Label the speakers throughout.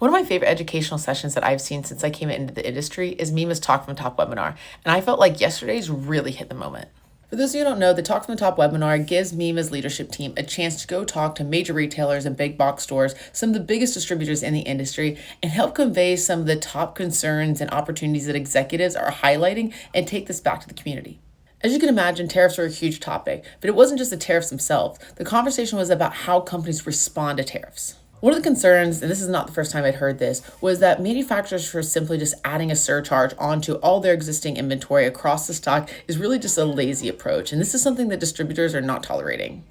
Speaker 1: One of my favorite educational sessions that I've seen since I came into the industry is MEMA's Talk from the Top webinar, and I felt like yesterday's really hit the moment. For those of you who don't know, the Talk from the Top webinar gives MEMA's leadership team a chance to go talk to major retailers and big box stores, some of the biggest distributors in the industry, and help convey some of the top concerns and opportunities that executives are highlighting and take this back to the community. As you can imagine, tariffs are a huge topic, but it wasn't just the tariffs themselves. The conversation was about how companies respond to tariffs. One of the concerns, and this is not the first time I'd heard this, was that manufacturers were simply just adding a surcharge onto all their existing inventory across the stock is really just a lazy approach, and this is something that distributors are not tolerating.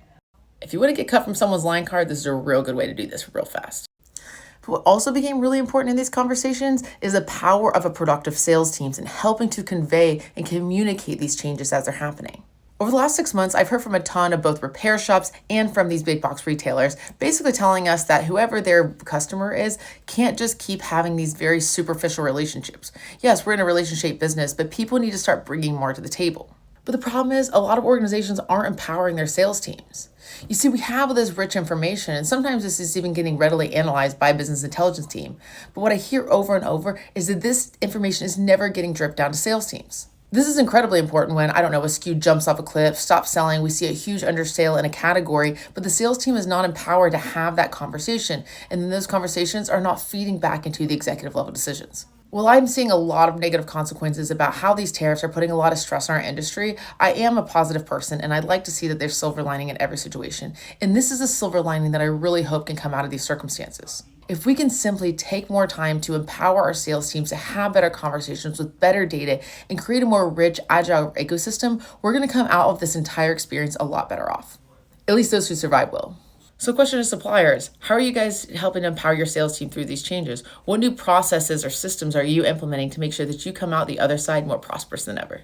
Speaker 1: If you want to get cut from someone's line card, this is a real good way to do this real fast. But what also became really important in these conversations is the power of a productive sales teams in helping to convey and communicate these changes as they're happening. Over the last 6 months, I've heard from a ton of both repair shops and from these big box retailers, basically telling us that whoever their customer is can't just keep having these very superficial relationships. Yes, we're in a relationship business, but people need to start bringing more to the table. But the problem is a lot of organizations aren't empowering their sales teams. You see, we have all this rich information, and sometimes this is even getting readily analyzed by a business intelligence team. But what I hear over and over is that this information is never getting dripped down to sales teams. This is incredibly important when, a SKU jumps off a cliff, stops selling, we see a huge undersale in a category, but the sales team is not empowered to have that conversation, and then those conversations are not feeding back into the executive level decisions. While I'm seeing a lot of negative consequences about how these tariffs are putting a lot of stress on our industry, I am a positive person, and I'd like to see that there's silver lining in every situation. And this is a silver lining that I really hope can come out of these circumstances. If we can simply take more time to empower our sales teams to have better conversations with better data and create a more rich, agile ecosystem, we're going to come out of this entire experience a lot better off. At least those who survive will. So question to suppliers, how are you guys helping to empower your sales team through these changes? What new processes or systems are you implementing to make sure that you come out the other side more prosperous than ever?